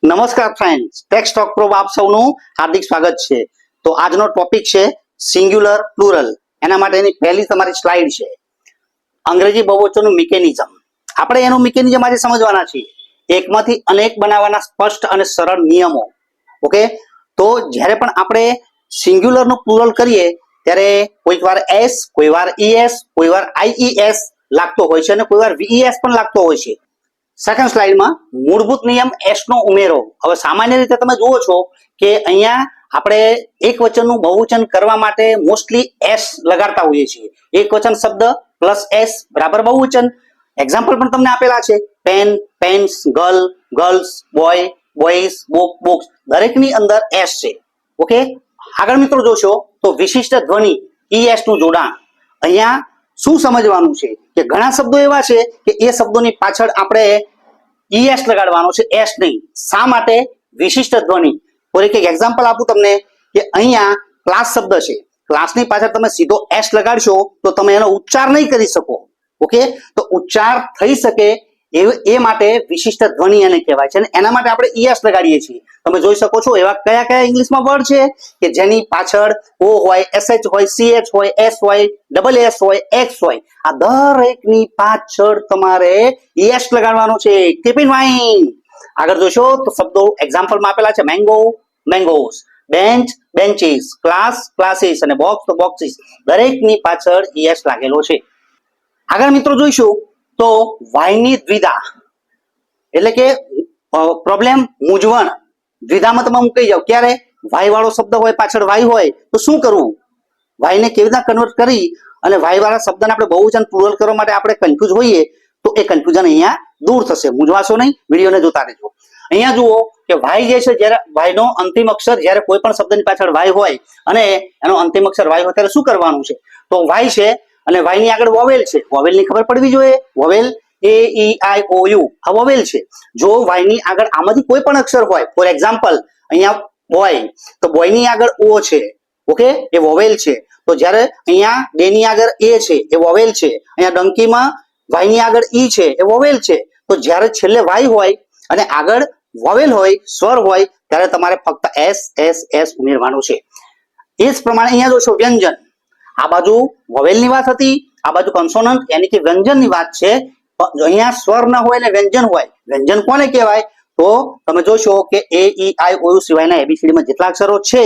નમસ્કાર friends, tax talk pro આપ સૌનું હાર્દિક સ્વાગત છે. તો આજનો ટોપિક છે સિંગ્યુલર પ્લુરલ. એના માટેની પહેલી તમારી સ્લાઇડ છે અંગ્રેજી બહુવચનનું મિકેનિઝમ. આપણે એનું મિકેનિઝમ આજે સમજવાના છીએ. એકમાંથી અનેક બનાવવાના સ્પષ્ટ અને સરળ નિયમો. ઓકે, તો જ્યારે પણ આપણે સિંગ્યુલરનું પ્લુરલ કરીએ ત્યારે કોઈક વાર એસ, કોઈ વાર ઈએસ, કોઈ વાર આઈઈએસ લાગતો હોય છે અને કોઈ વાર વીઈએસ પણ લાગતો હોય છે. સેકન્ડ સ્લાઇડમાં મૂળભૂત નિયમ એસ નો ઉમેરો. હવે સામાન્ય રીતે તમે જુઓ છો કે અહીંયા આપણે એક વચનનું બહુવચન કરવા માટે મોસ્ટલી એસ લગાડતા હોઈએ છીએ. એક વચન શબ્દ પ્લસ એસ બરાબર બહુવચન. એક્ઝામ્પલ પણ તમને આપેલા છે: pen, pens, girl, girls, boy, boys, book, books. દરેકની અંદર એસ છે. ઓકે, આગળ મિત્રો જોશો તો વિશિષ્ટ ધ્વનિ ઈએસ નું જોડાણ. અહીંયા શું સમજવાનું છે કે ઘણા શબ્દો એવા છે કે એ શબ્દોની પાછળ આપણે ઈએસ લગાડવાનો છે, એસ નહીં. શા માટે? વિશિષ્ટ ધ્વનિ. ફોર એક એક્ઝામ્પલ આપું તમને કે અહીંયા ક્લાસ શબ્દ છે, ક્લાસની પાછળ તમે સીધો એસ લગાડશો તો તમે એનો ઉચ્ચાર નહીં કરી શકો. ઓકે, તો ઉચ્ચાર થઈ શકે એ માટે વિશિષ્ટ ધ્વનિ એને કહેવાય છે અને એના માટે આપણે ઈએસ લગાડીએ છીએ. તમે જોઈ શકો છો એવા કયા કયા ઇંગ્લિશમાં વર્ડ છે કે જેની પાછળ ઓ હોય, એસએચ હોય, સીએચ હોય, એસ હોય, ડબલ એસ હોય, એક્સ હોય. આ દરેકની પાછળ તમારે ઈએસ લગાડવાનો છે. Keep in mind. આગળ જોશો તો શબ્દો એક્ઝામ્પલમાં આપેલા છે: mango, mangoes, bench, benches, class, classes અને બોક્સ તો બોક્સીસ. દરેકની પાછળ ઈએસ લાગેલો છે. આગળ મિત્રો જોઈશું તો વાયની દ્વિધા એટલે કે પ્રોબ્લેમ, મૂંઝવણ. દ્વિધામાં તમે મૂકી જાઓ. ક્યારે વાય વાળો શબ્દ હોય, પાછળ વાય હોય તો શું કરવું? વાયને કેવી રીતના કન્વર્ટ કરી અને વાય વાળા શબ્દને આપણે બહુવચન પ્લુરલ કરવા માટે આપણે કન્ફ્યુઝ હોઈએ તો એ કન્ફ્યુઝન અહીંયા દૂર થશે. મૂંઝવાશો નહીં, વિડીયોને જોતા રહેજો. અહીંયા જુઓ કે વાય જે છે, જ્યારે વાયનો અંતિમ અક્ષર જ્યારે કોઈ પણ શબ્દની પાછળ વાય હોય અને એનો અંતિમ અક્ષર વાય હોય ત્યારે શું કરવાનું છે? તો વાય છે અને વાય ની આગળ વોવેલ છે. વોવેલ ની ખબર પડવી જોઈએ. Vowel A E I O you આ વોવેલ છે. જો વાય ની આગળ આમાંથી કોઈ પણ અક્ષર હોય, ફોર એક્ઝામ્પલ અહીંયા બોય, તો બોય ની આગળ ઓ છે. ઓકે, એ વોવેલ છે. તો જ્યારે અહીંયા બે ની આગળ એ છે, એ વોવેલ છે. અહીંયા ડંકીમાં વાય ની આગળ ઈ છે, એ વોવેલ છે. તો જ્યારે છેલ્લે વાય હોય અને આગળ વોવેલ હોય, સ્વર હોય, ત્યારે તમારે ફક્ત એસ એસ એસ ઉમેરવાનું છે. એ જ પ્રમાણે અહીંયા જોશો વ્યંજન. આ બાજુ વોવેલની વાત હતી, આ બાજુ કોન્સોનન્ટ યાની કે વ્યંજનની વાત છે. અહીંયા સ્વર ન હોય ને વ્યંજન હોય. વ્યંજન કોને કહેવાય? તો તમે જોશો કે એ ઈ આઈ ઓ યુ સિવાયના એબીસીડીમાં જેટલા અક્ષરો છે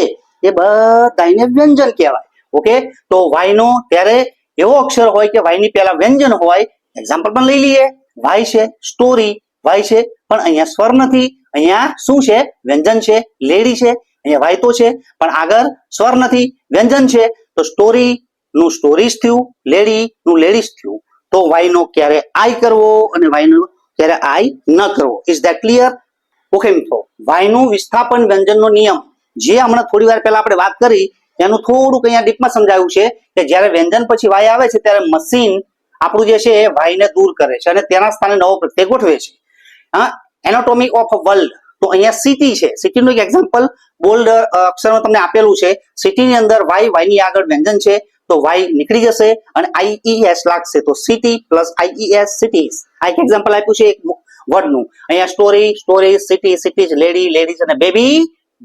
એ બધાને વ્યંજન કહેવાય. ઓકે, તો વાય નો ત્યારે એવો અક્ષર હોય કે વાય ની પહેલા વ્યંજન હોય. એક્ઝામ્પલ પણ લઈ લઈએ. વાય છે, સ્ટોરી, વાય છે પણ અહીંયા સ્વર નથી. અહીંયા શું છે? વ્યંજન છે. લેડી છે, અહીંયા વાય તો છે પણ આગળ સ્વર નથી, વ્યંજન છે. તો સ્ટોરી નું સ્ટોરીઝ થયું, લેડી નું લેડીઝ થયું. તો વાય નો ક્યારે આઈ કરવો અને વાય નો ક્યારે આઈ ન કરવો. Is that clear? ઓકે મિત્રો, વાય નું વિસ્થાપન વ્યંજનનો નિયમ જે હમણાં થોડી વાર પહેલા આપણે વાત કરી એનું થોડુંક અહીંયા ડીપમાં સમજાવ્યું છે કે જ્યારે વ્યંજન પછી વાય આવે છે ત્યારે મશીન આપણું જે છે એ વાયને દૂર કરે છે અને તેના સ્થાને નવો પ્રત્યય ગોઠવે છે. Anatomy of world. તો અહીંયા સિટી છે. સિટીનું એક એક્ઝામ્પલ બોલ્ડ અક્ષરમાં તમને આપેલું છે. સિટીની અંદર વાય, વાયની આગળ વ્યંજન છે તો વાય નીકળી જશે અને આઈઈએસ લાગશે. તો સિટી પ્લસ આઈઈએસ સિટીઝ. આ એક એક્ઝામ્પલ આપ્યું છે એક વર્ડનું. અહીંયા story, story, city, cities, lady, ladies અને બેબી,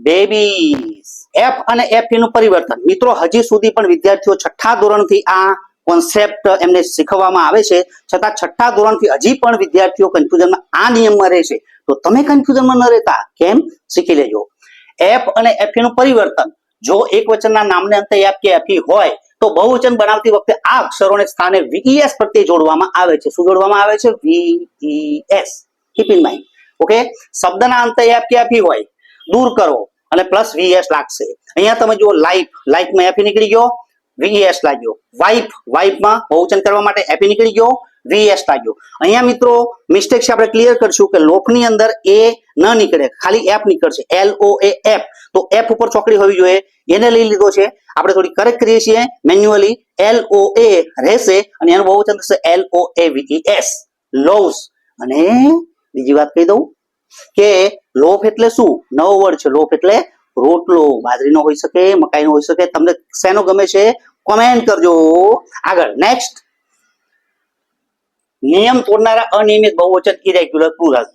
બેબીઝ. એફ અને એફ નું પરિવર્તન. મિત્રો હજી સુધી પણ વિદ્યાર્થીઓ છઠ્ઠા ધોરણથી આ કોન્સેપ્ટ એમને શીખવવામાં આવે છે, છતાં છઠ્ઠા ધોરણથી હજી પણ વિદ્યાર્થીઓ કન્ફ્યુઝનમાં આ નિયમમાં રહે છે. તો તમે કન્ફ્યુઝનમાં ન રહેતા કેમ? શીખી લેજો. એફ અને એફ નું પરિવર્તન. જો એક વચનના નામને અંતે એફ કે એફ હોય તો બહુવચન બનાવતી વખતે આ અક્ષરોને સ્થાને વીઈએસ પ્રત્યય જોડવામાં આવે છે. શું જોડવામાં આવે છે? V E S. Keep in mind. Okay, શબ્દના અંતે એફ કે એફ હોય, દૂર કરો અને પ્લસ વીએસ લાગશે. અહીંયા તમે જુઓ લાઈફ, લાઈફમાં એફ નીકળી ગયો, વીએસ લાગ્યો. વાઇફ, વાઇફમાં બહુવચન કરવા માટે એફ નીકળી ગયો, વીએસ લાગ્યો. અહીંયા મિત્રો મિસ્ટેક છે, આપણે ક્લિયર કરશું કે લોફની અંદર એ ન નીકળે, ખાલી એફ નીકળશે. એલ ઓ એ એફ. તો એફ ઉપર ચોકડી હોવી જોઈએ, એને લઈ લીધો છે. આપણે થોડી કરેક્ટ કરીએ છીએ મેન્યુઅલી. એલ ઓ એ રહેશે અને એનું બહુવચન થશે એલ ઓ એ વીઈએસ, લોવ્સ. અને બીજી વાત કહી દઉં કે લોફ એટલે શું? નવો વર્ડ છે. લોફ એટલે રોટલો. બાજરીનો હોઈ શકે, મકાઈનો હોઈ શકે. તમને શેનો ગમે છે કોમેન્ટ કરજો. આગળ નેક્સ્ટ, નિયમ તોડનારા અનિયમિત બહુવચન ઇરેગ્યુલર પ્લુરલ.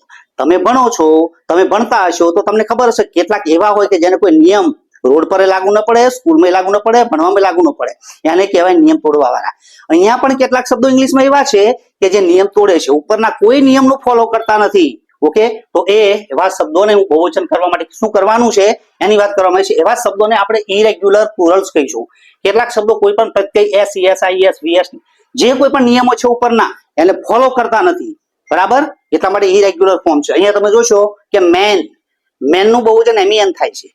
તમે ભણો છો, તમે ભણતા હશો તો તમને ખબર હશે કેટલાક એવા હોય કે જેને કોઈ નિયમ રોડ પર લાગુ ન પડે, સ્કૂલમાં લાગુ ન પડે, ભણવામાં લાગુ ન પડે, એને કહેવાય નિયમ તોડવા વાળા. અહીંયા પણ કેટલાક શબ્દો ઇંગ્લિશમાં એવા છે કે જે નિયમ તોડે છે, ઉપરના કોઈ નિયમનું ફોલો કરતા નથી. ઓકે, તો એવા શબ્દોને હું બહુવચન કરવા માટે શું કરવાનું છે એની વાત કરવામાં આવી છે. એવા શબ્દોને આપણે ઇરેગ્યુલર પ્લુરલ્સ કહીશું. કેટલાક શબ્દો કોઈ પણ પ્રત્યય એસ, એસ, આઈ, એસ, વીએસ જે કોઈ પણ નિયમો છે ઉપરના એને ફોલો કરતા નથી, બરાબર, એટલા માટે ઇરેગ્યુલર ફોર્મ છે. અહીંયા તમે જોશો કે મેન, મેનનું બહુવચન MEN થાય છે.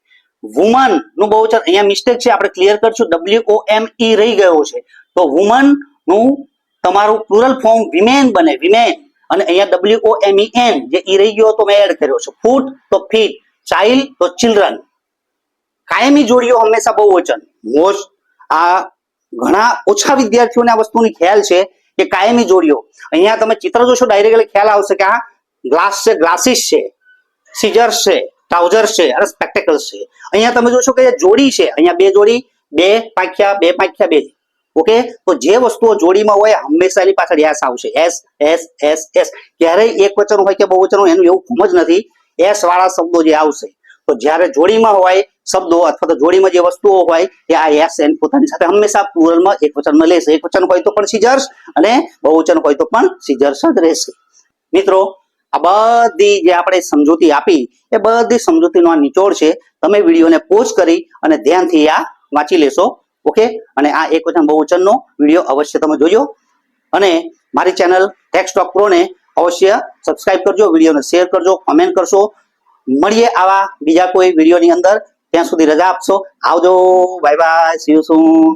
વુમન નું બહુવચન અહીંયા મિસ્ટેક છે, આપણે ક્લિયર કરશું, WOME રહી ગયો છે, તો વુમન નું તમારું પ્લુરલ ફોર્મ વિમેન બને, વિમેન. અને અહીંયા WOMEN જે ઈ રહી ગયો તો મેં એડ કર્યો છે. ફૂટ તો ફીટ, ચાઇલ્ડ તો ચિલ્ડ્રન. કાયમી જોડીઓ હંમેશા બહુવચન. મોસ્ટ આ ઘણા ઓછા વિદ્યાર્થીઓને આ વસ્તુની ખ્યાલ છે કે કાયમી જોડીઓ. અહીંયા તમે ચિત્ર જોશો ડાયરેક્ટલી ખ્યાલ આવશે કે આ ગ્લાસ છે, ગ્લાસીસ છે, સીઝર્સ છે, ટ્રાઉઝર્સ છે અને સ્પેક્ટેકલ્સ છે. અહીંયા તમે જોશો કે જોડી છે, અહીંયા બે જોડી, બે પાંખ્યા, બે પાંખ્યા, બે. ઓકે, તો જે વસ્તુઓ જોડીમાં હોય હંમેશા એની પાછળ એસ આવશે. S, S, S, S. ક્યારેય એક વચન હોય કે બહુવચન હોય એનું એવું ફોર્મ જ નથી. એસ વાળા શબ્દો જે આવશે, તો જ્યારે જોડીમાં હોય શબ્દો અથવા તો જોડીમાં જે વસ્તુઓ હોય એ આ એસ એન પોતાની સાથે હંમેશા પ્લુરલમાં એક વચનમાં લેશે. એક વચન હોય તો પણ સીઝર્સ અને બહુવચન હોય તો પણ સીઝર્સ જ રહેશે. મિત્રો, આ બધી જે આપણે સમજૂતી આપી એ બધી સમજૂતીનો આ નિચોડ છે. તમે વિડીયોને પોઝ કરી અને ધ્યાનથી આ વાંચી લેશો. ઓકે, અને આ એક વચન બહુવચનનો વિડીયો અવશ્ય તમે જોજો અને મારી ચેનલ ટેક્સ્ટોક પ્રો ને અવશ્ય સબસ્ક્રાઇબ કરજો, વિડીયોને શેર કરજો, કમેન્ટ કરશો. મળીએ આવા બીજા કોઈ વિડીયોની અંદર. ત્યાં સુધી રજા આપશો. આવજો, bye bye, C you soon.